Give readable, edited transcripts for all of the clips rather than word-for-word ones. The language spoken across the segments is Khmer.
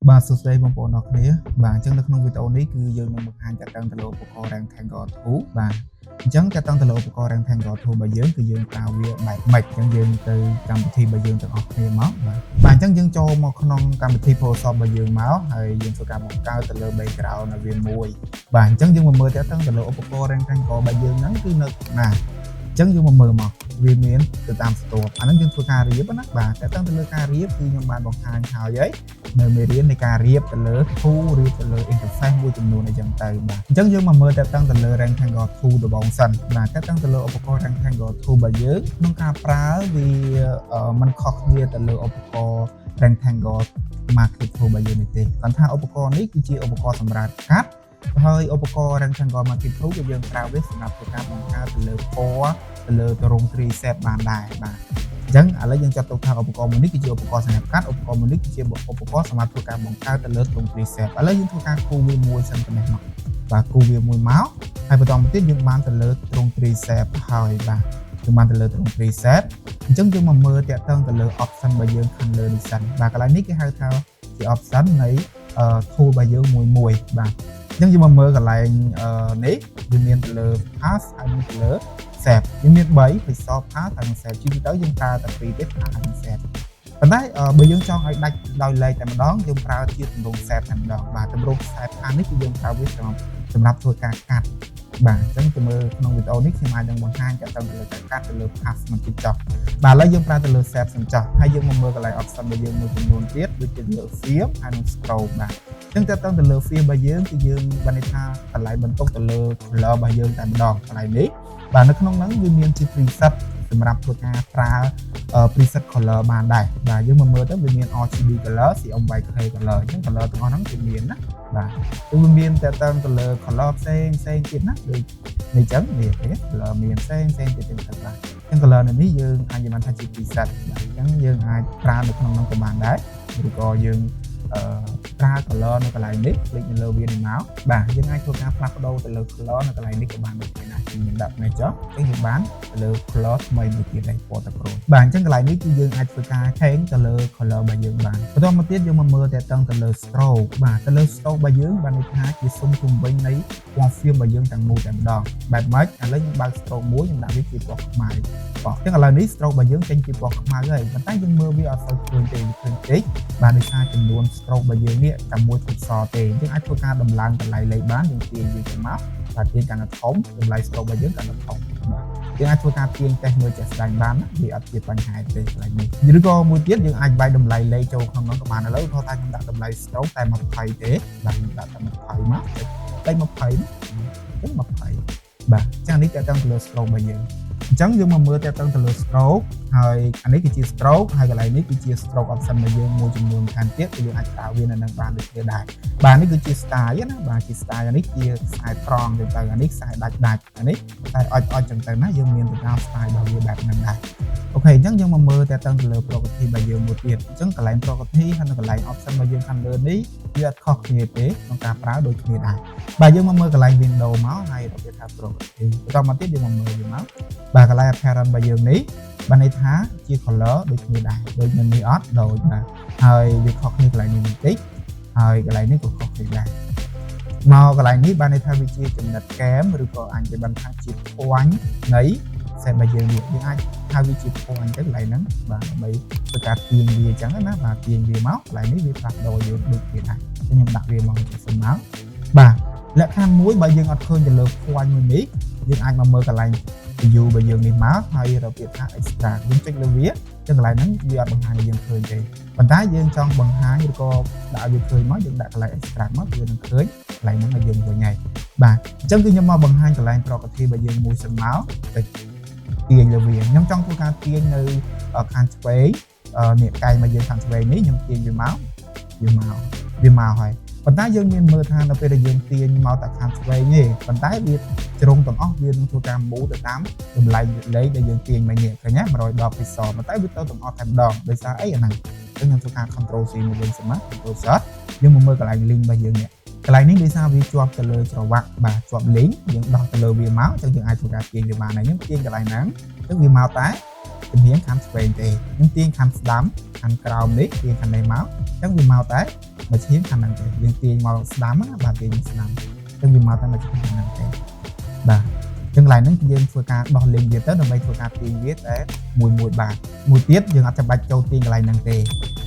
បាទសួស្តីបងប្អូនអរគ្នាបាទអញ្ចឹងនៅក្នុងវីដេអូនេះគឺយើងនឹងបង្ហាញតាក់ទងទៅលើឧបករណ៍ Rectangle Tool បាទអញ្ចឹងតាក់ទងទៅលើឧបករណ៍ Rectangle Tool របស់យើងគឺយើងប្រើវាបែបម៉េចអញ្ចឹងយើងទៅកម្មវិធីរបស់យើងទាំងអស់គ្នាមកបាទអញ្ចឹងយើងចូលមកក្នុងកម្មវិធី Photoshop របស់យើងមកហើយយើងធ្វើការបង្កើតទៅលើ background នៅវាមួយបាទអញ្ចឹងយើងមកមើលតាក់ទងទៅលើឧបករណ៍ Rectangle របស់យើងហ្នឹងគឺនៅណាអញ្ចឹងយើងមកមើលមកវាមានទៅតាមស្ទាប់អាហ្នឹងយើងធ្វើការរៀបណាបាទតែតាំងទៅលើការរៀបគឺខ្ញុំបានបង្ហាញហើយនៅមេរៀននៃការរៀបទៅលើ tool រៀបទៅលើ interface មួយចំនួនអីចឹងទៅបាទអញ្ចឹងយើងមកមើលតាក់ទងទៅលើ Rectangle Tool ដំបូងសិនបាទតាក់ទងទៅលើឧបករណ៍ Rectangle Tool របស់យើងក្នុងការប្រើវាมันខុសគ្នាទៅលើឧបករណ៍ Rectangle Marquee Tool របស់យើងនេះទេគាត់ថាឧបករណ៍នេះគឺជាឧបករណ៍សម្រាប់កាត់ហើយឧបករណ៍ Rectangle Marquee Tool គឺយើងប្រើវាសម្រាប់ធ្វើការបង្កើតទៅលើពណ៌ទៅលើទរង់ 3set បានដែរបាទអញ្ចឹងឥឡូវយើងចាត់ទុកថាឧបករណ៍មួយនេះគឺជាឧបករណ៍សម្រាប់កាត់ឧបករណ៍មួយនេះគឺជាឧបករណ៍សម្រាប់ធ្វើការបង្កើតទៅលើទរង់ 3set ឥឡូវយើងធ្វើការគូវាមួយសិនទៅនេះមកបាទគូវាមួយមកហើយបន្តមកទៀតយើងបានទៅលើទរង់ 3set ហើយបាទយើងបានទៅលើទរង់ 3set អញ្ចឹងយើងមកមើលតាក់ទងទៅលើ option របស់យើងខាងលើនេះសិនបាទកន្លែងនេះគេហៅថាជា option នៃ tool របស់យើងមួយបាទអញ្ចឹងយើងមកមើលកន្លែងនេះវាមានទៅលើ path ហើយមានទៅលើ set យើងមាន3 pixel path ហើយ set ជាទៅយើងប្រើតែ2ទេ path ហើយ set ប៉ុន្តែបើយើងចង់ឲ្យដាច់ដោយលេខតែម្ដងយើងប្រើជាទម្រង់ set តែម្ដងបាទទម្រង់ set path នេះគឺយើងប្រើវាសម្រាប់ធ្វើការកាត់បាទអញ្ចឹងទៅមើលក្នុងវីដេអូនេះខ្ញុំអាចនឹងបង្ហាញទៅលើការកាត់ទៅលើ path មិនតិចចុះបាទឥឡូវយើងប្រើទៅលើ set សិនចុះហើយយើងមកមើលកន្លែង option របស់យើងមួយចំនួនទៀតដូចជាលើ fill ហើយនិង scroll បាទអញ្ចឹងទៅលើ fill របស់យើងគឺយើងបានន័យថាកន្លែងបន្ទុកទៅលើ color របស់យើងតែម្ដងកន្លែងនេះបាទនៅក្នុងហ្នឹងវាមានជា preset សម្រាប់ធ្វើការប្រើ preset color បានដែរបាទយើងមកមើលទៅវាមាន RGB color CMYK color អញ្ចឹង color ទាំងអស់ហ្នឹងគឺមានណាបាទគឺវាមានតែទៅលើ color ផ្សេងទៀតណាដូចនេះអញ្ចឹងនេះទេ color មានផ្សេងទៀតទៅបាទអញ្ចឹង color នេះយើងអាចនិយាយថាជា preset បាទអញ្ចឹងយើងអាចប្រើនៅក្នុងហ្នឹងក៏បានដែរឬក៏យើងប្រើ color នៅកន្លែងនេះคลิกនៅលើវានេះមកបាទយើងអាចធ្វើការផ្លាស់ប្ដូរទៅលើ color នៅកន្លែងនេះក៏បានដូចគ្នាដែរខ្ញុំដាក់នេះចុះអញ្ចឹងយើងបានទៅលើ color ថ្មីមួយទៀតដែរពណ៌ទឹកក្រូចបាទអញ្ចឹងកន្លែងនេះគឺយើងអាចធ្វើការ change ទៅលើ color របស់យើងបានបន្តមកទៀតយើងមកមើលតែទៅលើ stroke បាទទៅលើ stroke របស់យើងបានន័យថាជាស៊ុំជុំវិញនៃពណ៌ film របស់យើងទាំងមូលតែម្ដងបែបម៉េចឥឡូវយើងបើក stroke មួយខ្ញុំដាក់វាជាពណ៌ខ្មៅបាទអញ្ចឹងឥឡូវនេះ stroke របស់យើងចេញជាពណ៌ខ្មៅហើយប៉ុន្តែយើងមើលវាអត់សូវឃើញទេឃើញតិចបាទដោយសារចំនួន stroke របស់យើងនេះតែមួយឈុតសទេយើងអាចធ្វើការដំឡើងតម្លៃលេខបានយើងទាញវាទៅមកបាទទាញកាន់តែធំតម្លៃ stroke របស់យើងកាន់តែធំបាទយើងអាចធ្វើការទាញតេស្តមើលជាក់ស្ដែងបានណាវាអត់ជាបញ្ហាទេកន្លែងនេះឬក៏មួយទៀតយើងអាចវាយតម្លៃលេខចូលក្នុងនោះក៏បានឥឡូវថតថាខ្ញុំដាក់តម្លៃ stroke តែ20ទេបាទខ្ញុំដាក់តែ20មកតែ20ចឹង20បាទចឹងនេះតើតើទៅលើ stroke របស់យើងអញ្ចឹងយើងមកមើលតើតើទៅលើ stroke ហើយអានេះគឺជា stroke ហើយកន្លែងនេះគឺជា stroke option របស់យើងមួយចំនួនខាងទៀតគឺយើងអាចប្រើវានៅនឹងបានដូចគ្នាដែរបាទនេះគឺជា style ណាបាទជា style អានេះជាខ្សែត្រង់ទៅអានេះខ្សែដាច់អានេះខ្សែអុចចឹងទៅណាយើងមានទៅតាម style របស់វាបែបហ្នឹងដែរអូខេអញ្ចឹងយើងមកមើលតើទៅលើ property របស់យើងមួយទៀតអញ្ចឹងកន្លែង property ហើយនៅកន្លែង option របស់យើងខាងលើនេះវាអត់ខុសគ្នាទេក្នុងការប្រើដូចគ្នាដែរបាទយើងមកមើលកន្លែង window មកហើយរបៀបថា property បន្តមកទៀតយើងមកមើលវាមកបាទកន្លែង apparent របស់យើងនេះបានន័យថាជា color ដូចគ្នាដែរដូចនៅនេះអត់ដូចបាទហើយវាខុសគ្នាកន្លែងនេះបន្តិចហើយកន្លែងនេះក៏ខុសគ្នាដែរមកកន្លែងនេះបានន័យថាវាជាចំណិតកែមឬក៏អាចនិយាយបានថាជាភ័ញនៃសេរបស់យើងនេះយើងអាចហៅវាជាភ័ញទៅកន្លែងហ្នឹងបាទដើម្បីធ្វើការទាញវាអញ្ចឹងណាបាទទាញវាមកកន្លែងនេះវាផ្លាស់ប្ដូរយើងដូចគ្នាដែរខ្ញុំដាក់វាមកសិនមកបាទលក្ខខណ្ឌមួយបើយើងអត់ឃើញទៅលើភ័ញមួយនេះយើងអាចមកមើលកន្លែង view របស់យើងនេះមកហើយរបៀបថា extract យើងចុចលើវាចឹងកន្លែងហ្នឹងវាអត់បង្ហាញឲ្យយើងឃើញទេប៉ុន្តែយើងចង់បង្ហាញឬក៏ដាក់ឲ្យវាឃើញមកយើងដាក់កន្លែង extract មកវានឹងឃើញកន្លែងហ្នឹងឲ្យយើងវិញហើយបាទអញ្ចឹងគឺខ្ញុំមកបង្ហាញកន្លែង property របស់យើងមួយសិនមកទៅទាញលើវាខ្ញុំចង់ធ្វើការទាញនៅខាងឆ្វេងនេះកែងមកយើងខាងឆ្វេងនេះខ្ញុំទាញវាមកហើយប៉ុន្តែយើងមានមើលថានៅពេលដែលយើងទាញមកតែខាងឆ្វេងទេប៉ុន្តែវាជ្រុងទាំងអស់វានឹងធ្វើការមូលទៅតាមតម្លៃលេខដែលយើងទាញមកនេះឃើញណា110 pixel ប៉ុន្តែវាទៅទាំងអស់តែម្ដងដោយសារអីអាហ្នឹងអញ្ចឹងខ្ញុំធ្វើការ control C មកវិញសិនមក control Z យើងមកមើលកន្លែង link របស់យើងនេះកន្លែងនេះដោយសារវាជាប់ទៅលើច្រវាក់បាទជាប់ link យើងដោះទៅលើវាមកអញ្ចឹងយើងអាចធ្វើការទាញវាបានហើយខ្ញុំទាញកន្លែងហ្នឹងអញ្ចឹងវាមកតែជំនាញខាងឆ្វេងទេខ្ញុំទាញខាងស្ដាំខាងក្រោមនេះទាញខាងនេះមកអញ្ចឹងវាមកតែ machine ខាងហ្នឹងទេយើងទាញមកស្ដាំណាបាទទាញស្ដាំអញ្ចឹងវាមកតែ machine ខាងហ្នឹងទេបាទចឹងកន្លែងហ្នឹងយើងធ្វើការដោះលេងវាទៅដើម្បីធ្វើការទាញវាតែមួយបាទមួយទៀតយើងអត់ចាំបាច់ចូលទាញកន្លែងហ្នឹងទេ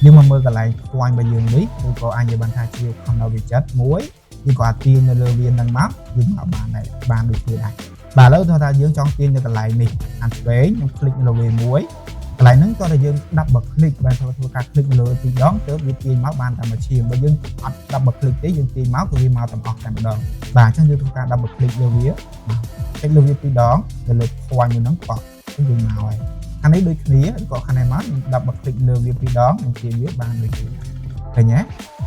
យើងមកមើលកន្លែងខ្វាញ់របស់យើងនេះឬក៏អាចនិយាយបានថាជា corner widget មួយយើងក៏អាចទាញនៅលើវាហ្នឹងមកយើងមកបានដែរបានដូចគ្នាដែរបាទឥឡូវថាយើងចង់ទាញនៅកន្លែងនេះខាងឆ្វេងខ្ញុំคลิกនៅលើវាមួយកន្លែងហ្នឹងតោះតែយើង double click បាទធ្វើការ click នៅលើទីដងទៅវាទាញមកបានតែមួយឈាមបើយើងអត់ double click ទេយើងទាញមកគឺវាមកទាំងអស់តែម្ដងបាទអញ្ចឹងយើងធ្វើការ double click លើវាចុចលើវាពីរដងទៅលើខ្វាញ់មួយហ្នឹងប៉ក់គឺយើងមកហើយខាងនេះដូចគ្នាក៏ខាងនេះមកខ្ញុំ double click លើវាពីរដងខ្ញុំទាញវាបានដូចគ្នាឃើញទេ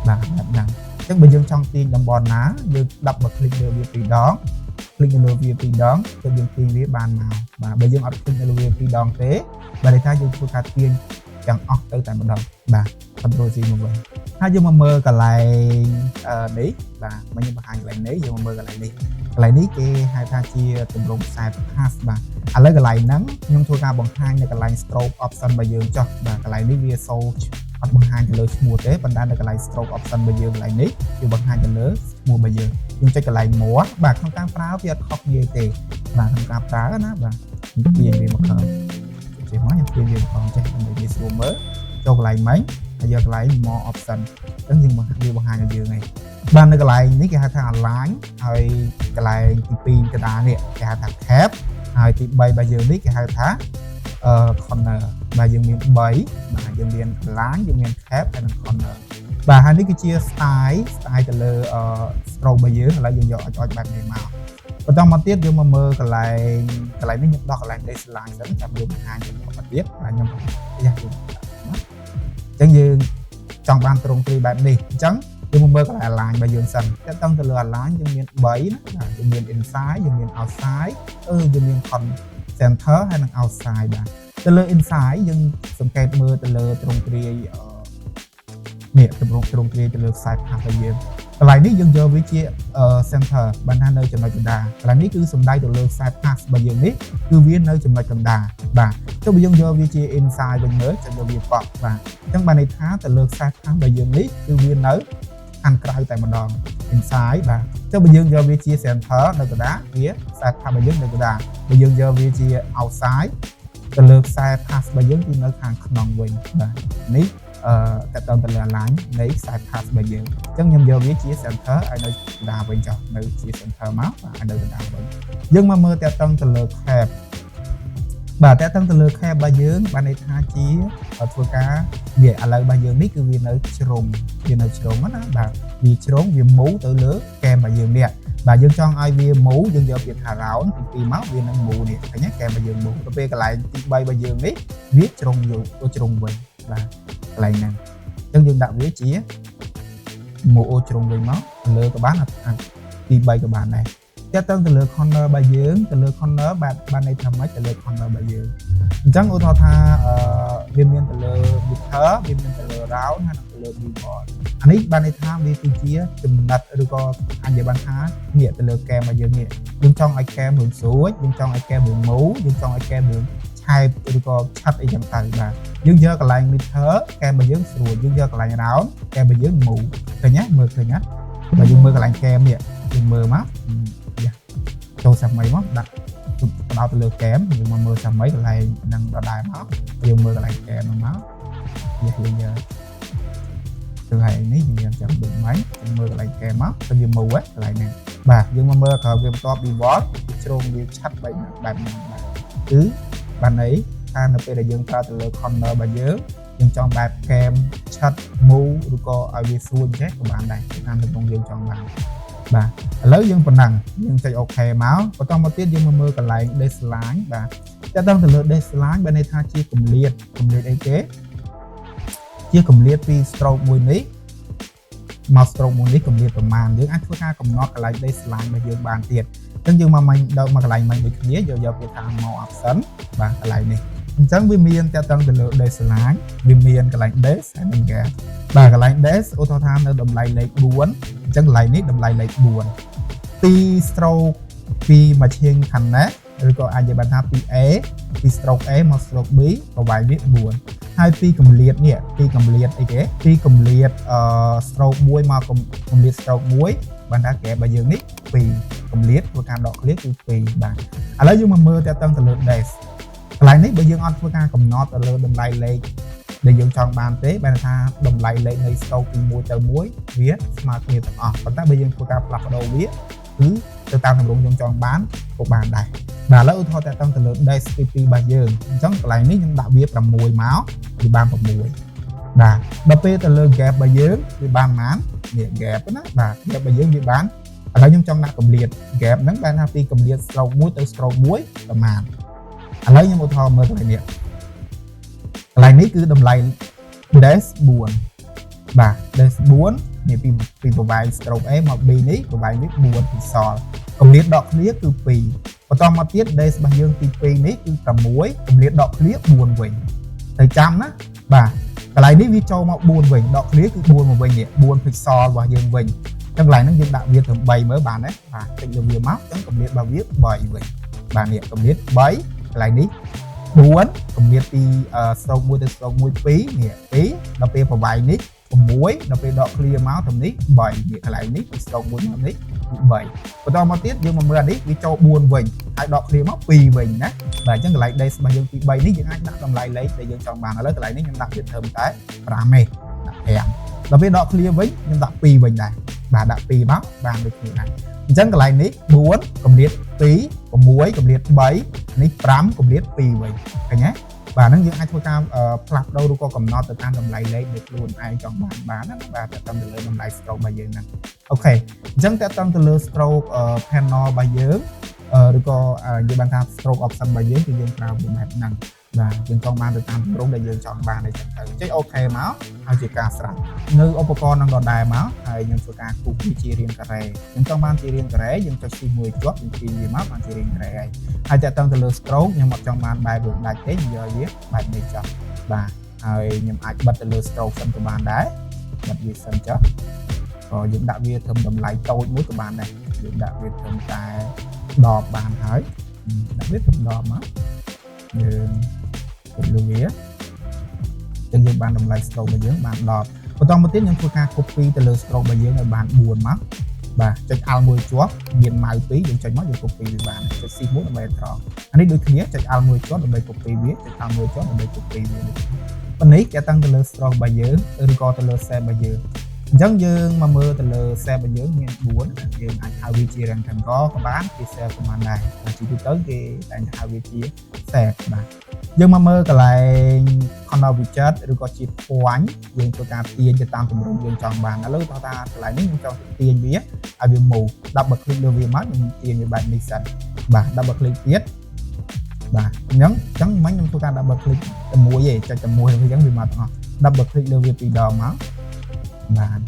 បាទបែបហ្នឹងអញ្ចឹងបើយើងចង់ទាញតំបន់ណាយើង double click លើវាពីរដង click នៅលើវាពីរដងទៅយើងទាញវាបានមកបាទបើយើងអត់ click នៅលើវាពីរដងទេបាទន័យថាយើងធ្វើការទាញទាំងអស់ទៅតែម្ដងបាទ control C មកវិញហើយយើងមកមើលកន្លែងនេះបាទមកខ្ញុំបង្ហាញកន្លែងនេះយើងមកមើលកន្លែងនេះគេហៅថាជាទម្រង់ខ្សែ pass បាទឥឡូវកន្លែងហ្នឹងខ្ញុំធ្វើការបង្ហាញនៅកន្លែង stroke option របស់យើងចុះបាទកន្លែងនេះវាសូអត់បង្ហាញទៅលើឈ្មោះទេប៉ុន្តែនៅកន្លែង stroke option របស់យើងកន្លែងនេះវាបង្ហាញទៅលើឈ្មោះរបស់យើងចុចកន្លែង more បាទក្នុងការប្រើវាអត់ខុសគ្នាទេបាទក្នុងការប្រើណាបាទខ្ញុំទាញវាមកខាងចេះមកខ្ញុំទាញវាមកខាងចេះដើម្បីវាស្រួលមើលចូលកន្លែងមិញហើយយកកន្លែង more option អញ្ចឹងយើងវាបង្ហាញឲ្យយើងឯងបាទនៅកន្លែងនេះគេហៅថា align ហើយកន្លែងទី2កណ្ដាលនេះគេហៅថា cap ហើយទី3របស់យើងនេះគេហៅថាcorner បាទយើងមាន3បាទយើងមាន align យើងមាន cap ហើយនិង corner បាទហើយនេះគឺជា style ទៅលើstroke របស់យើងឥឡូវយើងយកអុចបែបនេះមកបន្តមកទៀតយើងមកមើលកន្លែងនេះខ្ញុំដោះកន្លែង baseline សិនចាំយើងបង្ហាញបន្តមកទៀតបាទខ្ញុំយ៉ាយើងអញ្ចឹងយើងចង់បានទ្រង់ទ្រាយបែបនេះអញ្ចឹងយើងមកមើលកន្លែង align របស់យើងសិនតែតឹងទៅលើ align យើងមាន3ណាយើងមាន inside យើងមាន outside យើងមាន center ហើយនិង outside បាទទៅលើ inside យើងសង្កេតមើលទៅលើទ្រង់ទ្រាយនេះទ្រង់ទ្រាយទៅលើខ្សែ pass របស់យើងកន្លែងនេះយើងយកវាជា center បានថានៅចំណុចកណ្ដាលកន្លែងនេះគឺសំដៅទៅលើខ្សែ pass របស់យើងនេះគឺវានៅចំណុចកណ្ដាលបាទចុះបើយើងយកវាជា inside វិញមើលចុចយកវាប៉ក់បាទអញ្ចឹងបានន័យថាទៅលើខ្សែ pass របស់យើងនេះគឺវានៅខាងក្រៅតែម្ដង inside បាទចុះបើយើងយកវាជា center នៅកណ្ដាលវាខ្សែ pass របស់យើងនៅកណ្ដាលបើយើងយកវាជា outside ទៅលើខ្សែ pass របស់យើងគឺនៅខាងក្នុងវិញបាទនេះតើតើទៅលើ align នៃខ្សែ pass របស់យើងអញ្ចឹងខ្ញុំយកវាជា center ឲ្យនៅកណ្ដាលវិញចុះនៅជា center មកបាទឲ្យនៅកណ្ដាលវិញយើងមកមើលតើតើទៅលើ cap បាទតើតើទៅលើ cap របស់យើងបានន័យថាជាធ្វើការវាឥឡូវរបស់យើងនេះគឺវានៅជ្រុងណាបាទវាជ្រុងវា move ទៅលើ cam របស់យើងនេះបាទយើងចង់ឲ្យវា move យើងយកវាថា round ទី2មកវានឹង move នេះឃើញទេ cam របស់យើង move ទៅពេលកន្លែងទី3របស់យើងនេះវាជ្រុងយកជ្រុងវិញបាទកន្លែងហ្នឹងអញ្ចឹងយើងដាក់វាជា move ជ្រុងវិញមកលើក៏បានទី3ក៏បានដែរតែតើទៅលើ corner របស់យើងទៅលើ corner បានន័យថាម៉េចទៅលើ corner របស់យើងអញ្ចឹងឧទាហរណ៍ថាវាមានទៅលើ meter វាមានទៅលើ round ហើយនិងទៅលើ billboard អានេះបានន័យថាវាគឺជាចំណិតឬក៏អាចនិយាយបានថាងាកទៅលើ cam របស់យើងនេះយើងចង់ឲ្យ cam រឿងស្រួចយើងចង់ឲ្យ cam រឿង move យើងចង់ឲ្យ cam រឿងឆែកឬក៏ឆាត់អីចឹងទៅបាទយើងយកកន្លែង meter cam របស់យើងស្រួលយើងយកកន្លែង round cam របស់យើង move ឃើញទេមើលឃើញទេបើយើងមើលកន្លែង cam នេះយើងមើលមកចូលសាមីមកដាក់បដោតទៅលើ cam យើងមកមើលសាមីកន្លែងនឹងដដែលមកយើងមើលកន្លែង cam ហ្នឹងមកយើងយកទៅហើយនេះយើងចាំដូចម៉េចយើងមើលកន្លែង cam មកទៅវា move កន្លែងហ្នឹងបាទយើងមកមើលក្រោយវាបន្ទាប់ default វាជ្រុងវាឆាត់បែបហ្នឹងបាទគឺបានន័យថានៅពេលដែលយើងប្រើទៅលើ corner របស់យើងចង់បែប cam ឆាត់ move ឬក៏ឲ្យវាស្រួលចេះក៏បានដែរតាមទំនងយើងចង់បានបាទឥឡូវយើងប៉ុណ្ណឹងយើងចុច OK មកបន្តមកទៀតយើងមកមើលកន្លែង baseline បាទតែដល់ទៅលើ baseline បានន័យថាជាគម្លាតអីគេជាគម្លាតពី stroke មួយនេះមក stroke មួយនេះគម្លាតប្រមាណយើងអាចធ្វើការកំណត់កន្លែង baseline របស់យើងបានទៀតអញ្ចឹងយើងមកកន្លែងមិញដូចគ្នាយកវាថា more option បាទកន្លែងនេះអញ្ចឹងវាមានតែតឹងទៅលើ baseline វាមានកន្លែង base ហើយនិង gap បាទកន្លែង base ឧទាហរណ៍ថានៅតម្លៃលេខ4អញ្ចឹងកន្លែងនេះតម្លៃលេខ4ទី stroke ពីមួយឈៀងខាងណាឬក៏អាចនិយាយបានថាពី A ពី stroke A មក stroke B ប្រវែងវា4ហើយពីកម្លាតនេះពីកម្លាតអីគេពីកម្លាតstroke 1មកកម្លាត stroke 1បានថាកែរបស់យើងនេះ2កម្លាតធ្វើការដកឃ្លាគឺ2បាទឥឡូវយើងមកមើលតើតឹងទៅលើ dash កន្លែងនេះបើយើងអត់ធ្វើការកំណត់ទៅលើតម្លៃលេខដែលយើងចង់បានទេបានថាតម្លៃលេខនៃ stroke ពី1ទៅ1វាស្មើគ្នាទាំងអស់ប៉ុន្តែបើយើងធ្វើការផ្លាស់ប្ដូរវាគឺទៅតាមទម្រង់យើងចង់បានក៏បានដែរបាទឥឡូវឧទាហរណ៍តើតឹងទៅលើ dash ទី2របស់យើងអញ្ចឹងកន្លែងនេះខ្ញុំដាក់វា6មកវាបាន6បាទដល់ពេលទៅលើ gap របស់យើងវាបានប៉ុន្មាននេះ gap ណាបាទ gap របស់យើងវាបានឥឡូវខ្ញុំចង់ដាក់កម្លាត gap ហ្នឹងបានថាពីកម្លាត stroke 1ទៅ stroke 1ប្រហែលឥឡូវខ្ញុំឧទាហរណ៍មើលកន្លែងនេះកន្លែងនេះគឺតម្លៃ dash 4បាទ dash 4នេះពីប្រវែង stroke A មក B នេះប្រវែងនេះ4ពីសល់កម្លាតដកឃ្លាគឺ2បន្តមកទៀត dash របស់យើងទី2នេះគឺ6កម្លាតដកឃ្លា4វិញតែចាំណាបាទកន្លែងនេះវាចូលមក4វិញដកឃ្លាគឺ4មកវិញនេះ4 pixel របស់យើងវិញអញ្ចឹងកន្លែងហ្នឹងយើងដាក់វាត្រឹម3មើលបានទេបាទតិចលើវាមកអញ្ចឹងកម្លាតរបស់វា3វិញបាទនេះកម្លាត3កន្លែងនេះ4កម្លាតពី stroke 1ទៅ stroke 1 2នេះ2ដល់ពេលប្រវែងនេះ6ដល់ពេលដកឃ្លាមកត្រឹមនេះ3នេះកន្លែងនេះពី stroke 1មកនេះ3បន្តមកទៀតយើងមកមើលអានេះវាចូល4វិញហើយដកឃ្លាមក2វិញណាបាទអញ្ចឹងកន្លែង dash របស់យើងទី3នេះយើងអាចដាក់តម្លៃលេខដែលយើងចង់បានឥឡូវកន្លែងនេះខ្ញុំដាក់វាត្រឹមតែ5ទេដាក់5ដល់ពេលដកឃ្លាវិញខ្ញុំដាក់2វិញដែរបាទដាក់2មកបានដូចគ្នាដែរអញ្ចឹងកន្លែងនេះ4កម្លាត2 6កម្លាត3នេះ5កម្លាត2វិញឃើញទេបាទហ្នឹងយើងអាចធ្វើការផ្លាស់ប្ដូរឬក៏កំណត់ទៅតាមតម្លៃលេខដែលខ្លួនឯងចង់បានណាបាទតើតាមទៅលើតម្លៃ stroke របស់យើងហ្នឹងអូខេអញ្ចឹងតើតាមទៅលើ stroke panel របស់យើងឬក៏និយាយបានថា stroke option របស់យើងគឺយើងប្រើវាបែបហ្នឹងបាទយើងចង់បានទៅតាមទម្រង់ដែលយើងចង់បានអញ្ចឹងទៅចុចអូខេមកហើយជាការស្រេចនៅឧបករណ៍នឹងដដែលមកហើយខ្ញុំធ្វើការគូសវាជារាងការ៉េខ្ញុំចង់បានជារាងការ៉េយើងចុចទី1ជាប់យើងទាញវាមកបានជារាងការ៉េហើយតើតឹងទៅលើ stroke ខ្ញុំអត់ចង់បានបែបដូចដាច់ទេខ្ញុំយកវាបែបនេះចុះបាទហើយខ្ញុំអាចបិទទៅលើ stroke សិនក៏បានដែរបិទវាសិនចុះក៏យើងដាក់វាត្រឹមតម្លៃតូចមួយក៏បានដែរយើងដាក់វាត្រឹមតែ10បានហើយដាក់វាត្រឹម10មកយើងលើវាចឹងយើងបានតម្លៃ stroke របស់យើងបាន10បន្តមកទៀតខ្ញុំធ្វើការ copy ទៅលើ stroke របស់យើងឲ្យបាន4មកបាទចុច alt មួយជាប់មាន mouse 2យើងចុចមកយើង copy វាបានចុច shift មួយដើម្បីត្រង់អានេះដូចគ្នាចុច alt មួយជាប់ដើម្បី copy វាចុច alt មួយជាប់ដើម្បី copy វាប៉ុន្តែគេតាំងទៅលើ stroke របស់យើងឬក៏ទៅលើ shape របស់យើងអញ្ចឹងយើងមកមើលទៅលើ shape របស់យើងមាន4យើងអាចហៅវាជា rectangle ក៏បានជា shape ក៏បានដែរជាទូទៅគេតែងហៅវាជា shape បាទយើងមកមើលកន្លែង corner widget ឬក៏ជា point យើងធ្វើការទាញទៅតាមទម្រង់យើងចង់បានឥឡូវតោះថាកន្លែងនេះខ្ញុំចង់ទាញវាឲ្យវា move double click លើវាមកខ្ញុំទាញវាបែបនេះសិនបាទ double click ទៀតបាទអញ្ចឹងមិញខ្ញុំធ្វើការ double click តែមួយទេចុចតែមួយអញ្ចឹងវាមកទាំងអស់ double click លើវាពីរដងមកបាទ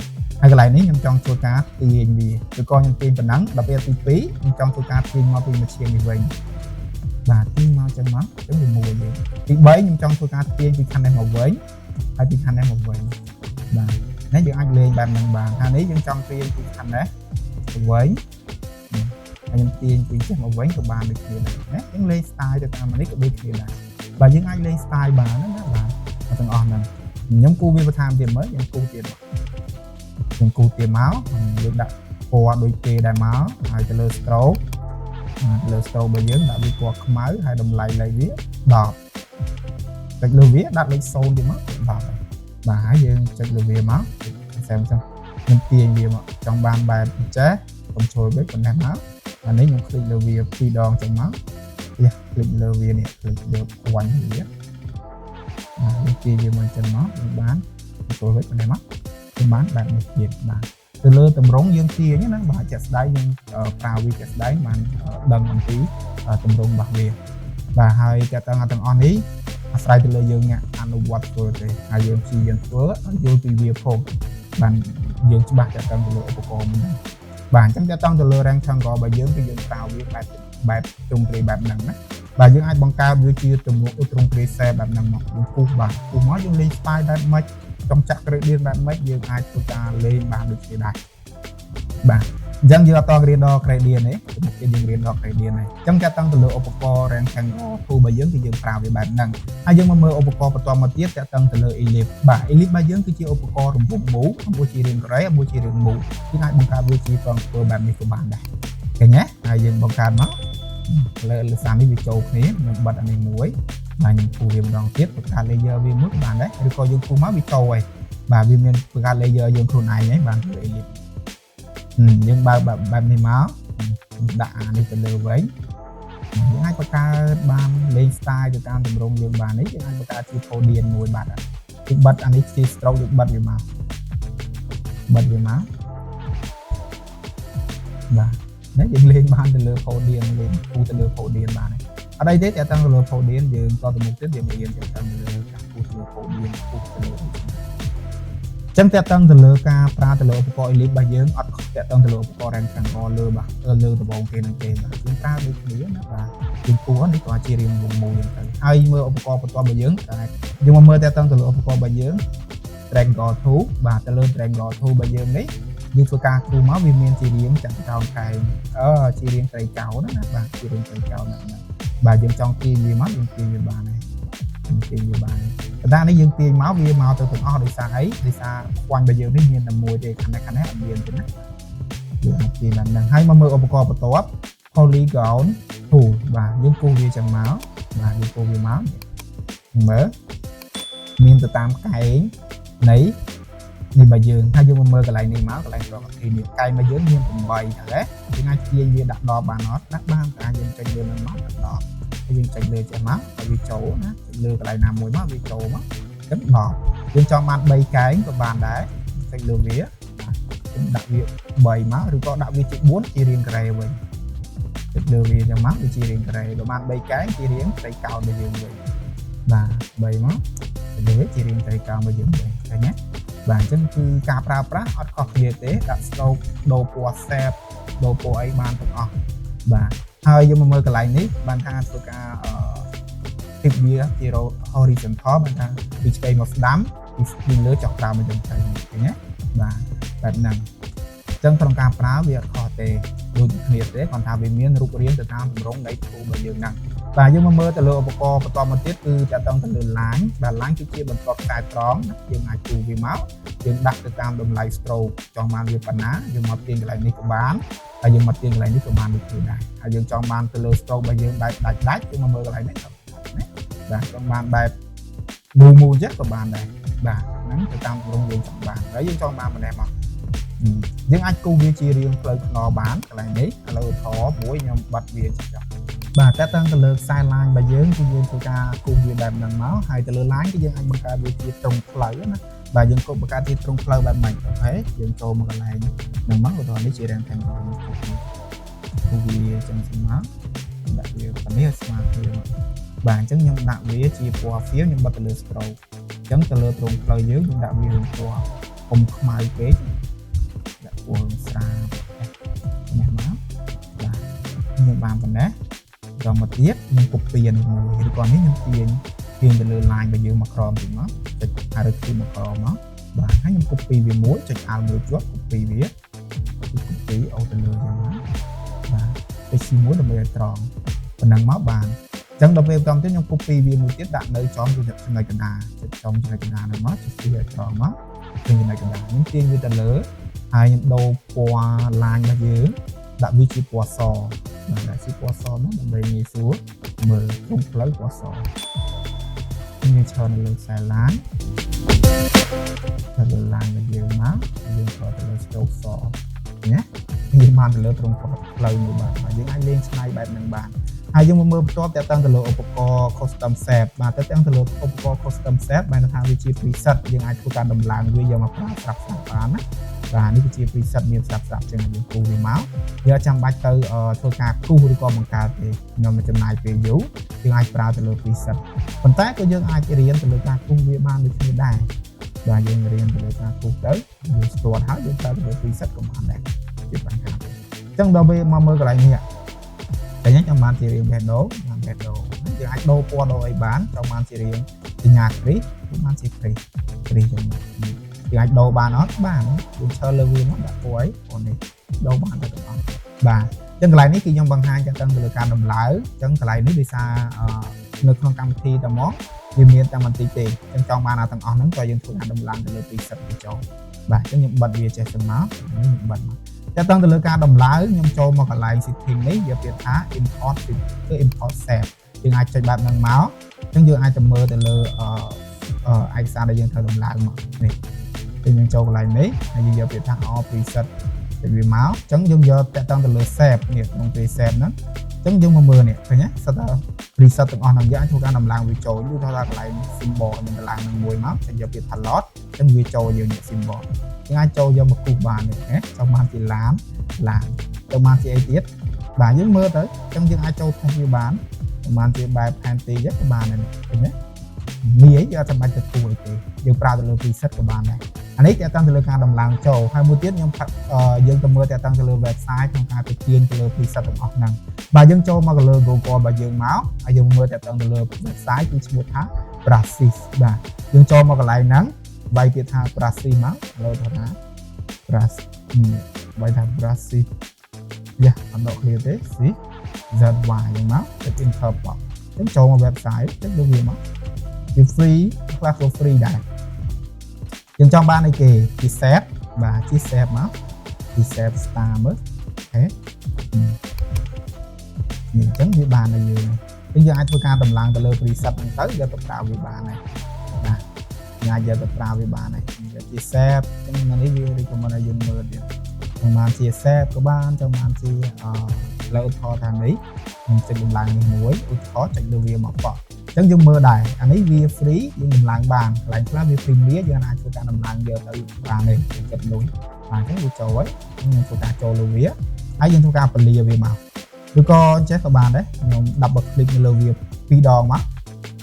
ហើយកន្លែងនេះខ្ញុំចង់ធ្វើការទាញវាឬក៏ខ្ញុំទាញប៉ុណ្ណឹងដល់ពេលទី2ខ្ញុំចង់ធ្វើការទាញមកពីមួយឈាមនេះវិញបាទទាញមកចឹងមកចឹងវាមួយយើងទី3ខ្ញុំចង់ធ្វើការទាញពីខាងនេះមកវិញហើយពីខាងនេះមកវិញបាទនេះយើងអាចលេងបែបហ្នឹងបានខាងនេះយើងចង់ទាញពីខាងនេះទៅវិញហើយខ្ញុំទាញពីចេះមកវិញក៏បានដូចគ្នាដែរណាយើងលេង style ទៅតាមនេះក៏ដូចគ្នាដែរបាទយើងអាចលេង style បានណាបាទទាំងអស់ហ្នឹងខ្ញុំគូវាបន្ថែមទៀតមើលខ្ញុំគូទៀតខ្ញុំគូទៀតមកយើងដាក់ពណ៌ដូចគេដែរមកហើយទៅលើ stroke លើ stroke របស់យើងដាក់វាពណ៌ខ្មៅហើយតម្លៃលេខវា10ចុចលើវាដាក់លេខ0ទៀតមក10បាទហើយយើងចុចលើវាមកផ្សេងចឹងខ្ញុំទាញវាមកចង់បានបែបចេះ control វិញប៉ុណ្ណេះមកអានេះខ្ញុំคลิกលើវា2ដងចឹងមកនេះคลิกលើវានេះคลิกលើខ្វាញ់វាខ្ញុំទាញវាមកចឹងមកបាន control វិញប៉ុណ្ណេះមកបានបែបនេះទៀតបាទទៅលើតម្រងយើងទាញណាបាទចាក់ស្ដាយយើងប្រើវាចាក់ស្ដាយបានដឹងអំពីតម្រងរបស់វាបាទហើយតើទាំងអស់នេះអាស្រ័យទៅលើយើងអ្នកអនុវត្តធ្វើទេហើយយើងព្យាយាមធ្វើឲ្យយល់ពីវាផងបានយើងច្បាស់តើទាំងទៅលើឧបករណ៍នេះបាទអញ្ចឹងតើទាំងទៅលើ rectangle របស់យើងគឺយើងប្រើវាបែបទ្រង់ទ្រាយបែបហ្នឹងណាបាទយើងអាចបង្កើតវាជាទម្រង់ទ្រង់ទ្រាយ shape បែបហ្នឹងមកយើងពុះបាទពុះមកយើងលេង style បែបម៉េចចង់ចាក់ក្រេឌៀនបែបម៉េចយើងអាចធ្វើការលេងបានដូចគ្នាដែរបាទ Chẳng giờ to cái đó gradient này một cái dương gradient gradient này chẳng cho tăng từ lượng upacore rectangle thu bây giờ thì dương vào về bản năng hay dương mà mơ upacore và toàn một tiết cho tăng từ lượng ellipse và ellipse bây giờ cứ chỉ upacore rung mũ mua chỉ riêng cái mua chỉ riêng mũ cái này bằng cả mua chỉ toàn cơ bản này của bạn đây cái nhé hay dương bằng cả nó là sáng đi bị trâu này mình bật anh này muối và những phù viêm đòn tiết của cả laser viêm mức bạn đấy rồi coi dương phù máu bị trâu này và viêm men của cả laser dương khu này nhé bạn từ ellipse nhưng ba này máu đã đi từ lừa với những ai có ca ban lên style từ tam tầm rong dương bàn ấy những ai có ca chi phô điền mùi bạt cái bật anh ấy chi stroke được bật về máu và nếu dựng lên ban từ lừa phô điền lên khu từ lừa phô điền bàn này ở đây thế tăng từ lừa phô điền dương cho từ một tiết điểm điền cho tăng từ lừa khu từ lừa phô điền khu từ lừa chẳng thể tăng từ lừa ca pra từ lừa upacore ellipse bây giờ ở thể tăng từ lừa upacore rectangle lừa bạc lừa từ vòng kia năng kề mà chúng ta được biết là chúng tôi này có chỉ riêng vùng mùi hay mưa upacore của bây giờ nhưng mà mưa thể tăng từ lừa upacore bây giờ rectangle thú và từ lừa rectangle thú bây giờ đấy nhưng tôi ca thu máu vì miền chỉ riêng chẳng cao cái chỉ riêng cây cao đó và chỉ riêng cây cao này bà dân trong kia gì mất dân kia như bà này tiền như bạn ta nói dương tiền máu bia màu từ từng o đi xa ấy đi xa quanh bây giờ nó nhiên là mùi thì khả năng làm tiền thế này thì là hay mà mưa upacore và tốt polygon thủ và dương cô bia chẳng máu và dương cô bia máu mở miền từ tam cái nấy thì bây giờ hay dương mưa cái này này máu cái này rồi thì những cây mà dưới nhiên cùng bày thế thì ngay kia bia đặt đo bà nó đắt ba cả dương cây bia nó máu đặt đo dương chạy lừa chạy máu vì chỗ nó lừa cái này làm mùi máu vì chỗ máu rất đỏ dương cho man bay cái của bàn đấy chạy lừa vía cũng đặc biệt bầy máu rồi có đặc biệt chỉ 4 chia riêng cái vậy chạy lừa vía cho máu thì chia riêng cái rồi man bay cái chia riêng tay cao bây giờ vậy và bầy máu lừa chia riêng tay cao bây giờ vậy cái nhé và chân cứ cà pra hot cock như thế đặt stroke đồ po xẹp đồ po ấy ban từng và hơi nhưng mà mơ cái này ní bạn tha tôi cả tiếp bia zero horizontal bạn tha vì cây một đám thì lứa chọc vào mình đừng thấy nhé và bạn năng chân trong cam phá việc khó tệ đôi nhiệt thế còn thà về miếng rục riêng từ tam rong đấy thu bây giờ năng và nhưng mà mơ từ lừa upacore và toàn một tiết cứ trả tăng từ lừa láng và láng cái chia bằng cọp cài tròn nhưng ai chịu vì máu nhưng đặt từ tam đồng lại stroke cho mang việc bản á nhưng mà tiền cái này đi của bán nhưng mà tiền lại ní của bạn được từ này dương cho bạn từ lừa stroke bây giờ đạch nhưng mà mơ cái này và trong bạn bài mù nhất của bạn này và nắng từ tam rong dương trong bạn đấy dương cho bạn mà đẹp mà nhưng anh cu viên chia riêng lời nó bán cái này đấy là khó mỗi nhầm bật viên và các tăng từ lừa sai line bây giờ thì dương cho ca cu viên đẹp nắng máu hay từ lừa lái cái dương anh bằng ca viên chia trồng lợi đó và dương cũng bằng ca chia trồng lợi bạn mình thế dương cho một cái này nắng máu của tôi nó chỉ đang thành còn khu viên trong sân máu đặc biệt là nếu mà bạn chứng nhân đạo vía chia qua phía nhưng mà từ lừa stroke chứng từ lừa trồng lợi dưới nhưng đạo vía qua cùng mai kế của xa nhà máu và những bạn còn đấy rồi một tiếp nhưng cục tiền thì còn nếu những tiền từ lừa lại bây giờ mà crom thì nó hay là khi mà crom nó và thấy những cục vì muối cho ao muối chốt cục vía cục tí ô từ lừa cho nó và cái xi muối là bây giờ tròn và năng máu bàn chẳng đặc biệt trong cái những cục vì một tiết đạn nơi trong cái này cái đà trong cái đà này nó chỉ là tròn nó thì này cái đà những tiền như từ lừa hai những đầu qua line bây giờ đã vị trí qua sò và đã chỉ qua sò nó là về xuống mở không lấy qua sò như cho nó lên xài láng thật là line bây giờ má bây giờ có thể là sâu sò nhé như bạn thì lỡ trong lời người bạn và những ai lên slide bài mình bạn hay dùng mơ top để tăng từ lỗ upacore custom set và tới tăng từ lỗ upacore custom set bạn tham vị trí preset những ai thuộc cả đồng làng bây giờ mà sắp bán vàនេះគឺជា preset មានស្រាប់ៗចឹងយើងគូវាមកយើងចាំបាច់ទៅធ្វើការគូសឬក៏បង្កើតទេខ្ញុំមិនចំណាយពេលយូរយើងអាចប្រើទៅលើ preset ប៉ុន្តែក៏យើងអាចរៀនទៅលើការគូសវាបានដូចគ្នាដែរបាទយើងរៀនទៅលើការគូសទៅយើងស្ទាត់ហើយយើងប្រើទៅលើ preset ក៏បានដែរជាបញ្ហាចឹងដល់ពេលមកមើលកន្លែងនេះតែខ្ញុំចាំបានជារៀង shadow យើងអាចដូរពណ៌ដូរអីបានចង់បានជារៀងសញ្ញា crease បានជា crease ចឹង យើងអាចដូរបានអត់បានយើងឈើលើវាមកដាក់ពណ៌អីពណ៌នេះដូរបានទៅទាំងអស់បាទអញ្ចឹងកន្លែងនេះគឺខ្ញុំបង្ហាញចាក់ទៅលើការដំឡើងអញ្ចឹងកន្លែងនេះដោយសារនៅក្នុងកម្មវិធីតែមកវាមានតែបន្តិចទេអញ្ចឹងចង់បានអាទាំងអស់ហ្នឹងក៏យើងធ្វើការដំឡើងទៅលើ preset ទៅចូលបាទអញ្ចឹងខ្ញុំបិទវាចេះទៅមកនេះខ្ញុំបិទមកចាក់ទៅលើការដំឡើងខ្ញុំចូលមកកន្លែង setting នេះវាពាក្យថា import គឺ import save យើងអាចចុចបែបហ្នឹងមកអញ្ចឹងយើងអាចទៅមើលទៅលើឯកសារដែលយើងត្រូវដំឡើងមកនេះយើងចូលកន្លែងនេះហើយយើងយកពាក្យថា all preset ទៅវាមកអញ្ចឹងយើងយកតាក់ទងទៅលើ save នេះក្នុងពេល save ហ្នឹងអញ្ចឹងយើងមកមើលនេះឃើញទេសិតតែ preset ទាំងអស់ហ្នឹងយើងអាចធ្វើការដំឡើងវាចូលយូរថាកន្លែង symbol នឹងដំឡើងនឹងមួយមកអញ្ចឹងយកពាក្យថា load អញ្ចឹងវាចូលយើងនេះ symbol យើងអាចចូលយកមកគូសបាននេះណាចូលបានជាឡានចូលបានជាអីទៀតបាទយើងមើលទៅអញ្ចឹងយើងអាចចូលថែមវាបានប្រហែលជាបែប panty ហ្នឹងក៏បានដែរឃើញទេងាយយើងអត់ចាំបាច់ទៅគូសអីទេយើងប្រើទៅលើ preset ក៏បានដែរអានេះតាក់ទងទៅលើការដំឡើងចូលហើយមួយទៀតខ្ញុំយើងទៅមើលតាក់ទងទៅលើ website ក្នុងការទៅទាញទៅលើ preset ទាំងអស់ហ្នឹងបាទយើងចូលមកលើ Google របស់យើងមកហើយយើងមើលតាក់ទងទៅលើ website គឺឈ្មោះថា Brassis បាទយើងចូលមកកន្លែងហ្នឹងវាយពាក្យថា Brassis មកលើថា Brassis វាយថា Brassis យ៉ាអត់ដក clear ទេ C Z Y ហ្នឹងមកទៅ enter បោះយើងចូលមក website ទៅលើវាមកវា free ខ្លះក៏ free ដែរយើងចង់បានអីគេជា set បាទជា set មកជា set star មើលអូខេនេះអញ្ចឹងវាបានឲ្យយើងយើងអាចធ្វើការដំឡើងទៅលើ preset ហ្នឹងទៅយកទៅប្រើវាបានហើយបាទយើងអាចយកទៅប្រើវាបានហើយយកជា set អញ្ចឹងនេះវា recommend ឲ្យយើងមើលទៀតប្រហែលជា set ក៏បានចាំបានជាលើឧទាហរណ៍ថានេះខ្ញុំចុចដំឡើងនេះមួយឧទាហរណ៍ចុចលើវាមកបោះអញ្ចឹងយើងមើលដែរអានេះវា free យើងដំឡើងបានកន្លែងខ្លះវា premium យើងអាចធ្វើការដំឡើងយកទៅបាននេះគិតលុយបាទអញ្ចឹងវាចូលហើយខ្ញុំធ្វើការចូលលើវាហើយយើងធ្វើការពលាវាមកឬក៏ចេះក៏បានដែរខ្ញុំ double click នៅលើវា2ដងមក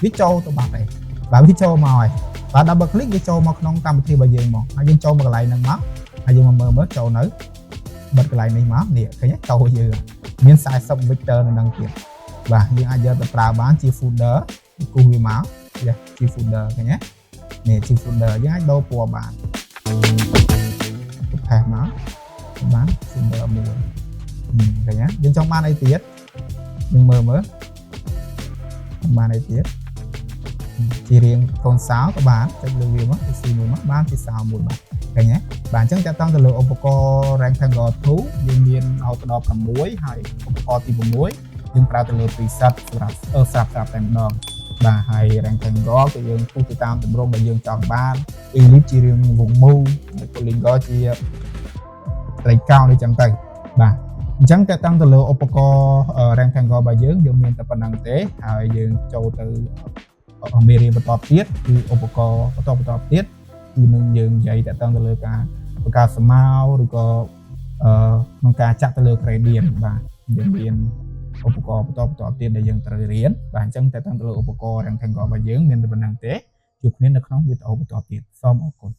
វាចូលទៅបាត់ហើយបាទវាចូលមកហើយបាទ double click វាចូលមកក្នុងកម្មវិធីរបស់យើងមកហើយយើងចូលមកកន្លែងហ្នឹងមកហើយយើងមកមើលចូលនៅបិទកន្លែងនេះមកនេះឃើញទេតោយើងមាន40 vector នៅហ្នឹងទៀតបាទយើងអាចយកទៅប្រើបានជា folder គូសវាមកជា folder ឃើញទេនេះជា folder យើងអាចដូរពណ៌បានទៅផេះមកបាន folder មួយឃើញទេយើងចង់បានអីទៀតយើងមើលបានអីទៀតជារៀងកូនសោក៏បានចុចលើវាមកស៊ីមួយមកបានជាសោមួយបាទឃើញទេបាទអញ្ចឹងតាក់ទងទៅលើឧបករណ៍ Rectangle 2យើងមាន Outdoor 6ហើយឧបករណ៍ទី6យើងប្រើទៅលើ preset សម្រាប់តែម្ដងបាទហើយ Rectangle គឺយើងពុះទៅតាមទម្រង់ដែលយើងចង់បាន Ellipse ជារាងវងមូល Polygon ជាផ្លេកកោណអីចឹងទៅបាទអញ្ចឹងតាក់ទងទៅលើឧបករណ៍ Rectangle របស់យើងមានតែប៉ុណ្្នឹងទេហើយយើងចូលទៅមេរៀនបន្តទៀតគឺឧបករណ៍បន្តទៀតគឺនឹងយើងនិយាយតាក់ទងទៅលើការបង្កើតស្មៅឬក៏ក្នុងការចាក់ទៅលើ gradient បាទយើងមានឧបករណ៍បន្តទៀតដែលយើងត្រូវរៀនបាទអញ្ចឹងតាក់ទងទៅលើឧបករណ៍ Rectangle របស់យើងមានតែប៉ុណ្្នឹងទេជួបគ្នានៅក្នុងវីដេអូបន្តទៀតសូមអរគុណ